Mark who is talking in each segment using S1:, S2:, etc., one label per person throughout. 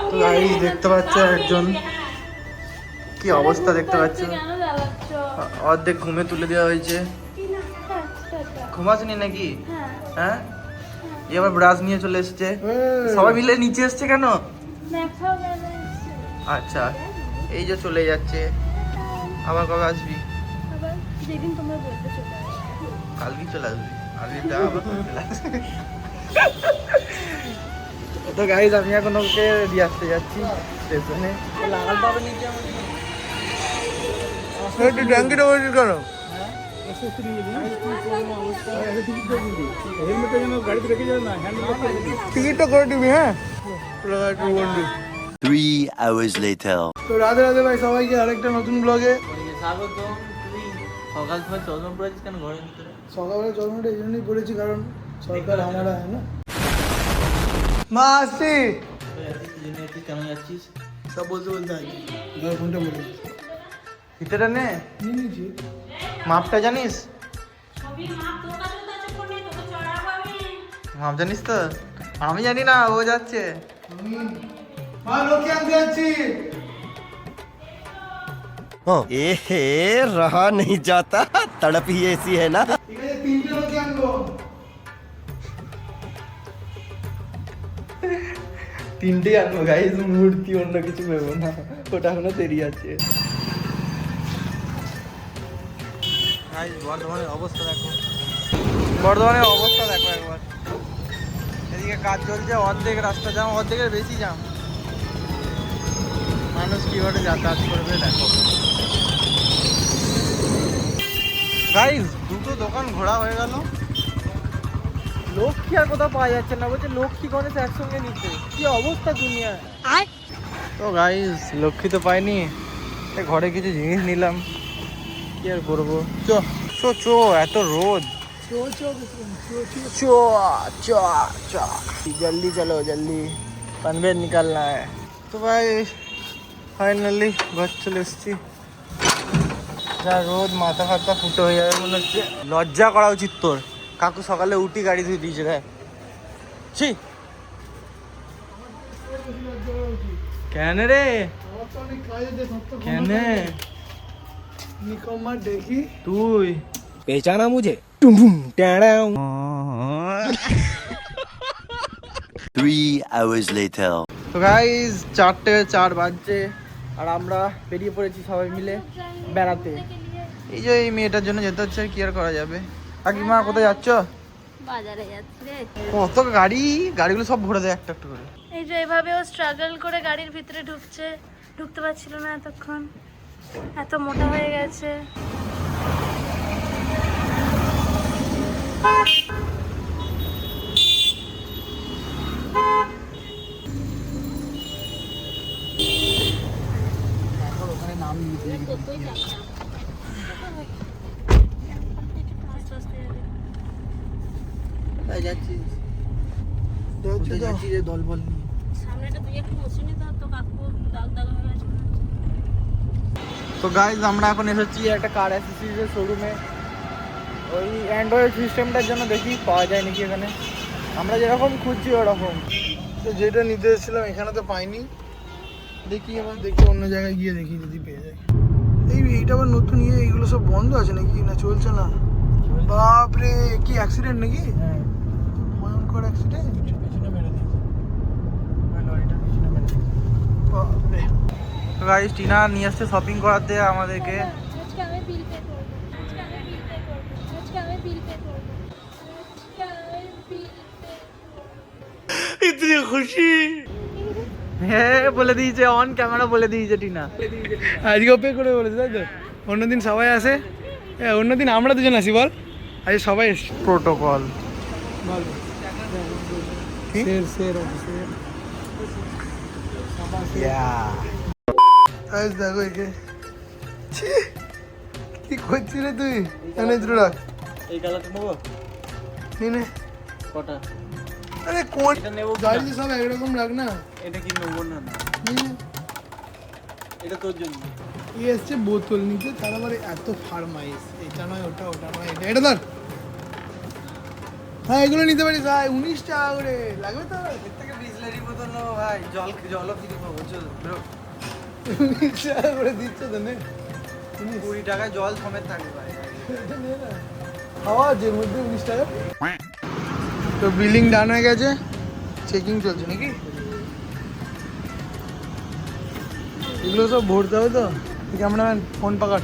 S1: তো গাইস দেখতে পাচ্ছ একজন কি অবস্থা দেখতে পাচ্ছ, অর্ধেক ঘুমে তুলে দেওয়া হয়েছে। ঘুমাসনি নাকি? হ্যাঁ, এবার ব্রাশ নিয়ে চলে এসছে। সবাই মিলে নিচে এসছে কেন? আচ্ছা, এই যে চলে যাচ্ছে। আবার কবে আসবি? কালকে চলে আসবি। তো গাইজ আমি এখন ওকে দিয়ে আসতে যাচ্ছি স্টেশনে। ট্যাঙ্কিটা বলছিস কেন? টিকিটটা করে দিবি। হ্যাঁ,
S2: 3 hours later.
S1: তো রাধে রাধে ভাই সবাইকে আরেকটা নতুন ব্লগে
S3: স্বাগতম। তুই সকাল সময় চশমা পড়েছিস কেন ঘরের ভিতরে?
S1: সকালবেলা চশমাটা এই জন্যই পড়েছি কারণ সরকার আমরা হ্যাঁ না। মা আসছি।
S3: কেন যাচ্ছিস?
S1: সব বলতে বলতে আসছি। ফোনটা বলে ভিতরে নে নিয়েছি। মাপটা জানিস? মাপ জানিস তো? আমি জানি না, ও যাচ্ছে। মা লোকে আনতে যাচ্ছি।
S2: एहे रहा नहीं जाता, तड़प ही ऐसी है ना।
S1: ঠিক আছে, তিনটে লোকে আনবো। তিনটেই আনবো গাইস, মূর্তি অন্য কিছু নেবো না, ওটা এখনো দেরি আছে। বর্ধমানের অবস্থা দেখো, বর্ধমানের অবস্থা দেখো একবার। এদিকে কাজ চলছে, অর্ধেক রাস্তা জাম, অর্ধেকের বেশি জাম। মানুষ কিভাবে যাতায়াত করবে দেখো গাইস। দুটো দোকান ঘোরা হয়ে গেল, লক্ষ্মী আর কোথাও পাওয়া যাচ্ছে না। বলছে লক্ষ্মী গণেশ একসঙ্গে নিচ্ছে, কি অবস্থা দুনিয়ায়। তো গাইস লক্ষ্মী তো পাইনি, ঘরে কিছু জিনিস নিলাম, কি আর করবো। চো চো চো, এত রোদ। जल्दी चलो, जल्दी पनवेल निकलना है। तो भाई ফাইনালি ঘর চলে এসেছি। যা রোদ, মাথা ফাথা ফুটো হয়ে যাবে মনে হচ্ছে। লজ্জা করা উচিত তোর। কাকু সকালে উঠি গাড়ি ধুয়ে দিয়েছে দেখ। ছি, কেন রে? কেন নিকম্মা দেখি তুই
S2: पहचाना मुझे? 3 hours later.
S1: তো গাইস 4:04 বাজছে আর আমরা বেরিয়ে পড়েছি সবাই মিলে বেড়াতে। এই যে এই মেয়েটার জন্য যেতে হচ্ছে, কি আর করা যাবে। কাকিমা কোথায় যাচ্ছ?
S4: বাজারে যাচ্ছি রে।
S1: কত গাড়ি, গাড়িগুলো সব ভরে দেয় একটা একটা করে।
S4: এই যে এভাবেও স্ট্রাগল করে গাড়ির ভিতরে ঢুকতে পারছিল না এতক্ষণ, এত মোটা হয়ে গেছে।
S1: তো গাইজ আমরা এখন এসেছি একটা কার অ্যাসেসরিজের শোরুমে। ওই অ্যান্ড্রয়েড সিস্টেমটার জন্য দেখি পাওয়া যায় নাকি এখানে। আমরা যেরকম খুঁজছি ওরকম, তো যেটা নিতে এসেছিলাম এখানে তো পাইনি। দেখি এবার, দেখি অন্য জায়গায় গিয়ে দেখি যদি পেয়ে যায়। এইটা আবার নতুন এইগুলো সব বন্ধ আছে নাকি, না চলছে না? বাপরে, কি অ্যাক্সিডেন্ট নাকি? ভয়ঙ্কর অ্যাক্সিডেন্ট, পিছনে মেরে দিয়েছে লরিটা, পিছনে মেরে দিয়েছে। বাপরে। তো গাইস টিনা নিয়ে আসছে শপিং করাতে আমাদেরকে।
S4: আজকে আমি বিল পে করব, আজকে আমি বিল পে করব, আজকে আমি বিল পে করব, আজকে আমি বিল পে করব।
S1: ইতনি খুশি। হ্যাঁ বলে দিয়েছে, অন ক্যামেরা বলে দিয়েছে টিনা। আজকে পে করে বলেছে, তাই তো? অন্যদিন সবাই আসে, অন্যদিন আমরা দুজন আসি বল, আজ সবাই প্রোটোকল। দেখো একে কি করছিস রে তুই? রাখ
S3: এই কালারটা নেবো
S1: নে।
S3: কটা?
S1: আরে কোন
S3: এটা নেবো কি
S1: গাড়িতে সব একরকম রাখ না।
S3: এটা কি নেবো না? এটা তোর জন্য।
S1: এই এসছে বোতল নিতে, তার আবার এত ফার্মাইস, এটা নয় ওটা, ওটা নয় এটা, এটা ধর। হ্যাঁ এগুলো নিতে পারিস ভাই, 19 টাকা করে লাগবে তো। এর থেকে 20 বিসলারি বোতল নেবো ভাই, জলও ফ্রি পাবো, চল ব্রো।
S5: করে দিচ্ছে তো নে
S1: 20 টাকায় জল সমেত থাকবে ভাই।
S5: খাওয়া যে মধ্যে 19 টাকা। তো বিলিং ডান হয়ে গেছে, চেকিং চলছে নাকি? এগুলো সব ভরতে হবে তো। ক্যামেরাম্যান ফোন পাকাট।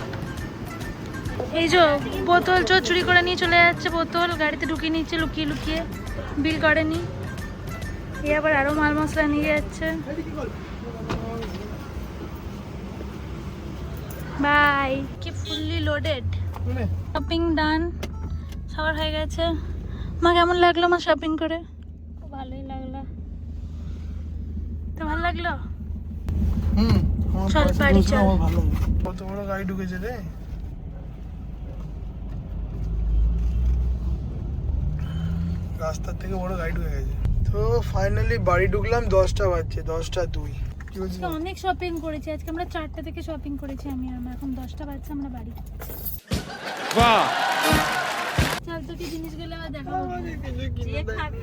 S4: এই যে বোতল চুরি করে নিয়ে চলে যাচ্ছে, বোতল গাড়িতে ঢুকিয়ে নিচ্ছে লুকিয়ে লুকিয়ে, বিল করেনি। এ আবার আরো মাল মশলা নিয়ে যাচ্ছে। বাই, কি ফুললি লোডেড। শপিং ডান, সবার হয়ে গেছে। মা কেমন লাগলো মা শপিং করে? ভালোই লাগলো। তো ভালো লাগলো? চল বাড়ি চল।
S5: আমার ভালো লাগে। কত বড় গাড়ি ঢুকেছে রে। রাস্তার থেকে বড় গাড়ি ঢুকে গেছে। তো ফাইনালি বাড়ি ঢুকলাম, 10টা বাজছে, 10টা 2। কি বলছিস?
S4: আজকে অনেক শপিং করেছি, আজকে আমরা 4টা থেকে শপিং করেছি আমি আর মা। এখন 10টা বাজছে, আমরা বাড়ি। বাহ, চল তোকে জিনিসগুলো আবার দেখাবো। যে খাবি।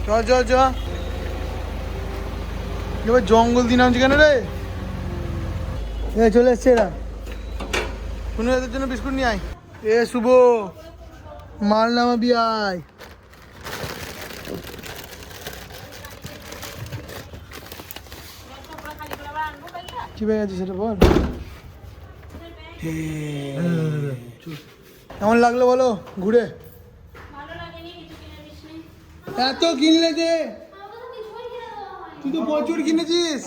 S5: চ চ চ। এবার জঙ্গল দিন নামছি কেন রে? চলে এসছে এরা। কোনো এদের জন্য বিস্কুট নিয়ে আয়। এ শুভ, মাল নামাবি আয়। কি ব্যাগ আছে সেটা বল। কেমন লাগলো বলো ঘুরে? এত কিনলে যে, তুই তো প্রচুর কিনেছিস।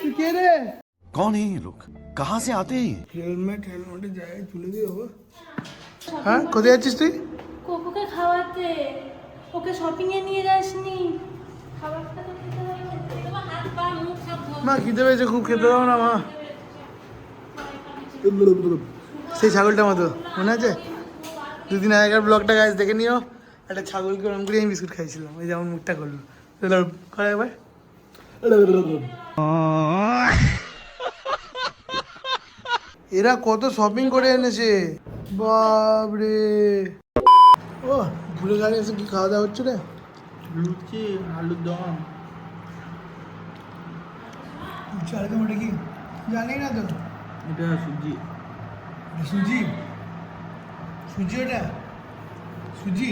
S5: তুই কে রে?
S2: कौन है ये लोग, कहाँ से आते हैं?
S5: হেলমেটের জায়গায় তুলে দিয়ে হবো। হ্যাঁ, কোথায় যাচ্ছিস তুই?
S4: কোকোকে খাওয়াতে। ওকে শপিং এ নিয়ে যাসনি। খাবারটা তো খেতে হবে। তোমার হাত পা মুখ সব ধোয়া।
S5: মা খিদে পেয়েছে খুব, খেতে দাও না মা। সেই ছাগলটা মতো মনে আছে? 2 দিন আগেকার ব্লগটা গাছ দেখে নিও। একটা ছাগলকে ওরম করে আমি বিস্কুট খাইছিলাম, ওই যেমন মুখটা করলো। করা একবার। এরা কত শপিং করে এনেছে বাবরে। ও ঘুরে গাড়ি এসে কি খাওয়া দাওয়া হচ্ছে রে?
S1: লুচি, আলুর দম।
S5: চালকে ওটা কি জানি না তো।
S1: এটা সুজি।
S5: সুজি, সুজি ওটা সুজি।